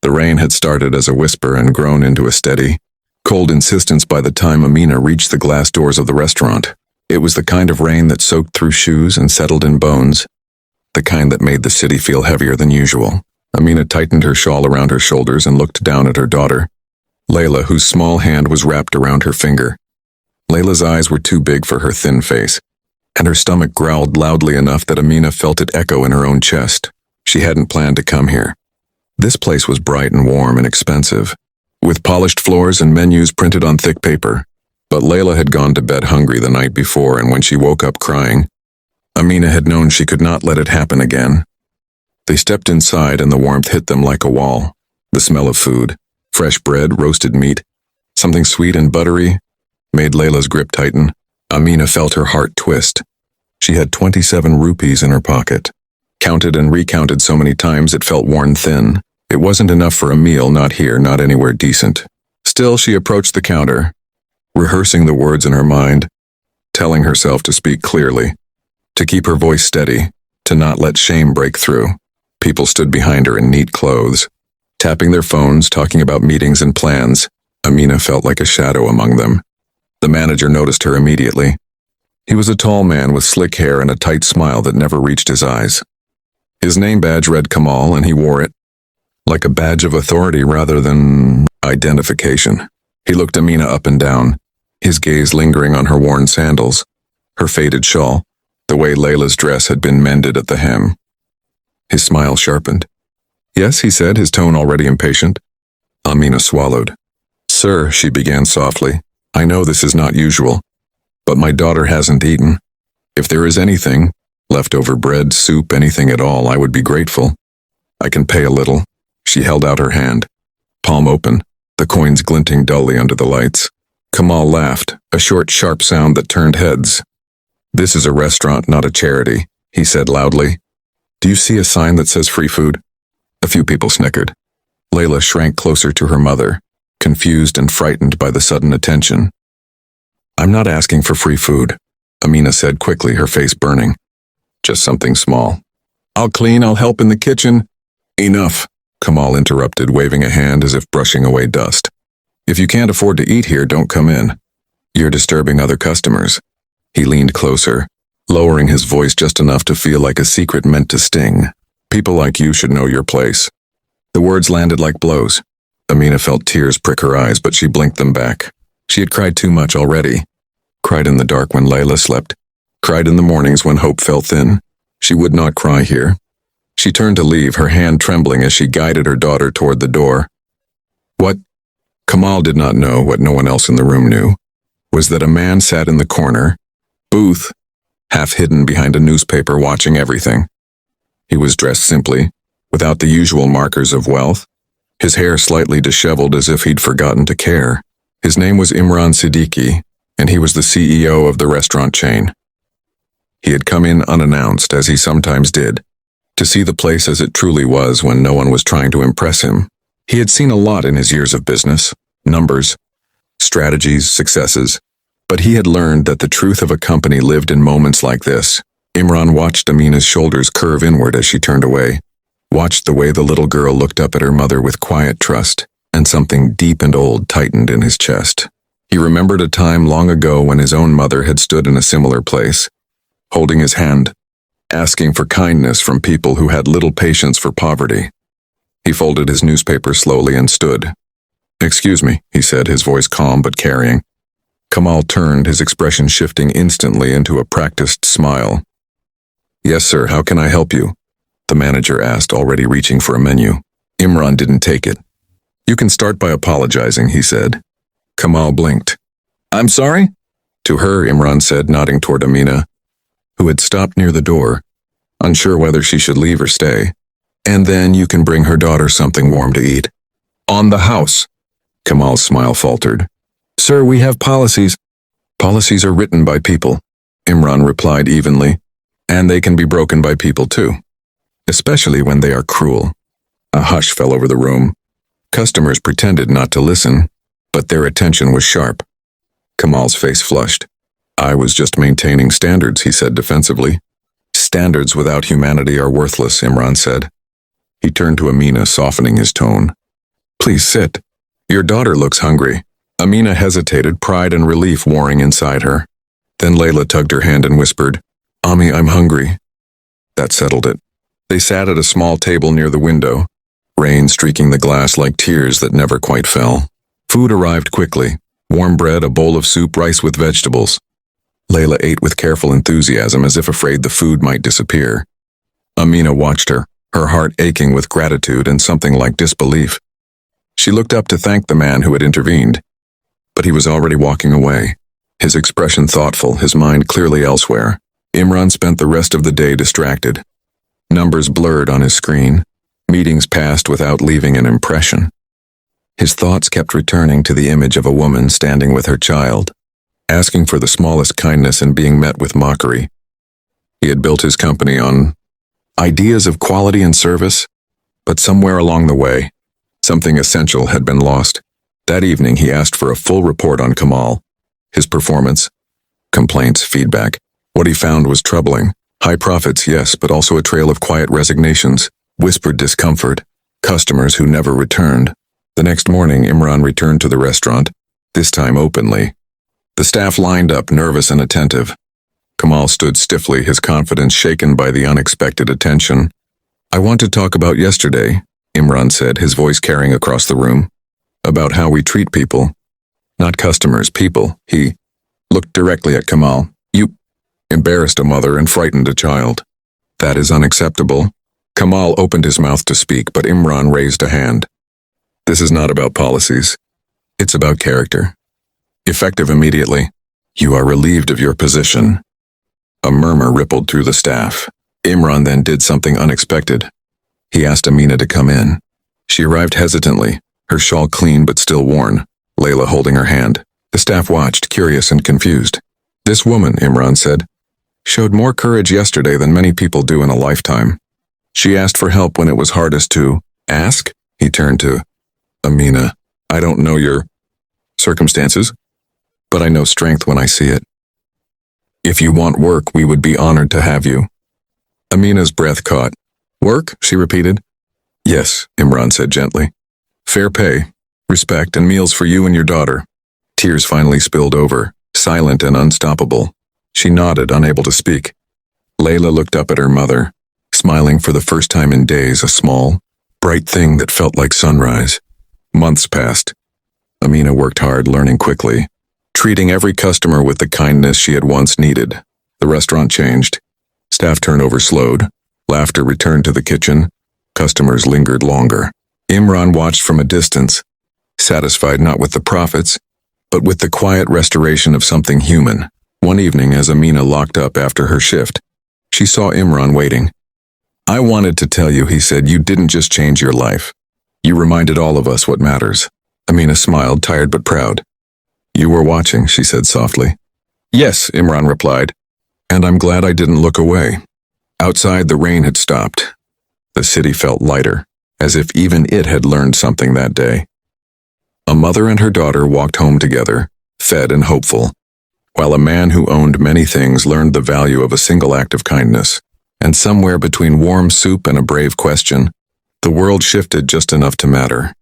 The rain had started as a whisper and grown into a steady, cold insistence by the time Amina reached the glass doors of the restaurant. It was the kind of rain that soaked through shoes and settled in bones, the kind that made the city feel heavier than usual. Amina tightened her shawl around her shoulders and looked down at her daughter, Layla, whose small hand was wrapped around her finger. Layla's eyes were too big for her thin face, and her stomach growled loudly enough that Amina felt it echo in her own chest. She hadn't planned to come here. This place was bright and warm and expensive, with polished floors and menus printed on thick paper. But Layla had gone to bed hungry the night before, and when she woke up crying, Amina had known she could not let it happen again. They stepped inside and the warmth hit them like a wall. The smell of food, fresh bread, roasted meat, something sweet and buttery, made Layla's grip tighten. Amina felt her heart twist. She had 27 rupees in her pocket. Counted and recounted so many times it felt worn thin. It wasn't enough for a meal, not here, not anywhere decent. Still, she approached the counter, rehearsing the words in her mind, telling herself to speak clearly, to keep her voice steady, to not let shame break through. People stood behind her in neat clothes, tapping their phones, talking about meetings and plans. Amina felt like a shadow among them. The manager noticed her immediately. He was a tall man with slick hair and a tight smile that never reached his eyes. His name badge read Kamal, and he wore it like a badge of authority rather than identification. He looked Amina up and down, his gaze lingering on her worn sandals, her faded shawl, the way Layla's dress had been mended at the hem. His smile sharpened. "Yes," he said, his tone already impatient. Amina swallowed. "Sir," she began softly, "I know this is not usual, but my daughter hasn't eaten. If there is anything, leftover bread, soup, anything at all, I would be grateful. I can pay a little." She held out her hand, palm open, the coins glinting dully under the lights. Kamal laughed, a short, sharp sound that turned heads. "This is a restaurant, not a charity," he said loudly. "Do you see a sign that says free food?" A few people snickered. Layla shrank closer to her mother, confused and frightened by the sudden attention. "I'm not asking for free food," Amina said quickly, her face burning. "Just something small. I'll clean, I'll help in the kitchen." "Enough," Kamal interrupted, waving a hand as if brushing away dust. "If you can't afford to eat here, don't come in. You're disturbing other customers." He leaned closer, lowering his voice just enough to feel like a secret meant to sting. "People like you should know your place." The words landed like blows. Amina felt tears prick her eyes, but she blinked them back. She had cried too much already. Cried in the dark when Layla slept. Cried in the mornings when hope fell thin. She would not cry here. She turned to leave, her hand trembling as she guided her daughter toward the door. What Kamal did not know, what no one else in the room knew, was that a man sat in the corner, booth, half hidden behind a newspaper, watching everything. He was dressed simply, without the usual markers of wealth, his hair slightly disheveled as if he'd forgotten to care. His name was Imran Siddiqui, and he was the CEO of the restaurant chain. He had come in unannounced, as he sometimes did, to see the place as it truly was when no one was trying to impress him. He had seen a lot in his years of business, numbers, strategies, successes, but he had learned that the truth of a company lived in moments like this. Imran watched Amina's shoulders curve inward as she turned away, watched the way the little girl looked up at her mother with quiet trust, and something deep and old tightened in his chest. He remembered a time long ago when his own mother had stood in a similar place, holding his hand, asking for kindness from people who had little patience for poverty. He folded his newspaper slowly and stood. "Excuse me," he said, his voice calm but carrying. Kamal turned, his expression shifting instantly into a practiced smile. "Yes, sir, how can I help you?" the manager asked, already reaching for a menu. Imran didn't take it. "You can start by apologizing," he said. Kamal blinked. "I'm sorry?" To her, Imran said, nodding toward Amina, who had stopped near the door, unsure whether she should leave or stay. "And then you can bring her daughter something warm to eat." "On the house." Kamal's smile faltered. "Sir, we have policies." "Policies are written by people," Imran replied evenly, "and they can be broken by people too, especially when they are cruel." A hush fell over the room. Customers pretended not to listen, but their attention was sharp. Kamal's face flushed. "I was just maintaining standards," he said defensively. "Standards without humanity are worthless," Imran said. He turned to Amina, softening his tone. Please sit. Your daughter looks hungry. Amina hesitated, pride and relief warring inside her. Then Layla tugged her hand and whispered, Ami, I'm hungry. That settled it. They sat at a small table near the window, rain streaking the glass like tears that never quite fell. Food arrived quickly. Warm bread, a bowl of soup, rice with vegetables. Layla ate with careful enthusiasm as if afraid the food might disappear. Amina watched her, her heart aching with gratitude and something like disbelief. She looked up to thank the man who had intervened, but he was already walking away, his expression thoughtful, his mind clearly elsewhere. Imran spent the rest of the day distracted. Numbers blurred on his screen. Meetings passed without leaving an impression. His thoughts kept returning to the image of a woman standing with her child, asking for the smallest kindness and being met with mockery. He had built his company on ideas of quality and service, but somewhere along the way, something essential had been lost. That evening, he asked for a full report on Kamal, his performance, complaints, feedback. What he found was troubling. High profits, yes, but also a trail of quiet resignations, whispered discomfort, customers who never returned. The next morning, Imran returned to the restaurant, this time openly. The staff lined up, nervous and attentive. Kamal stood stiffly, his confidence shaken by the unexpected attention. I want to talk about yesterday, Imran said, his voice carrying across the room. About how we treat people. Not customers, people. He looked directly at Kamal. You embarrassed a mother and frightened a child. That is unacceptable. Kamal opened his mouth to speak, but Imran raised a hand. This is not about policies. It's about character. Effective immediately. You are relieved of your position. A murmur rippled through the staff. Imran then did something unexpected. He asked Amina to come in. She arrived hesitantly, her shawl clean but still worn, Layla holding her hand. The staff watched, curious and confused. This woman, Imran said, showed more courage yesterday than many people do in a lifetime. She asked for help when it was hardest to ask. He turned to Amina. I don't know your circumstances, but I know strength when I see it. If you want work, we would be honored to have you. Amina's breath caught. Work? She repeated. Yes, Imran said gently. Fair pay, respect, and meals for you and your daughter. Tears finally spilled over, silent and unstoppable. She nodded, unable to speak. Layla looked up at her mother, smiling for the first time in days, a small, bright thing that felt like sunrise. Months passed. Amina worked hard, learning quickly, treating every customer with the kindness she had once needed. The restaurant changed. Staff turnover slowed. Laughter returned to the kitchen. Customers lingered longer. Imran watched from a distance, satisfied not with the profits, but with the quiet restoration of something human. One evening, as Amina locked up after her shift, she saw Imran waiting. I wanted to tell you, he said, you didn't just change your life. You reminded all of us what matters. Amina smiled, tired but proud. You were watching, she said softly. Yes, Imran replied, and I'm glad I didn't look away. Outside, the rain had stopped. The city felt lighter, as if even it had learned something that day. A mother and her daughter walked home together, fed and hopeful, while a man who owned many things learned the value of a single act of kindness. And somewhere between warm soup and a brave question, the world shifted just enough to matter.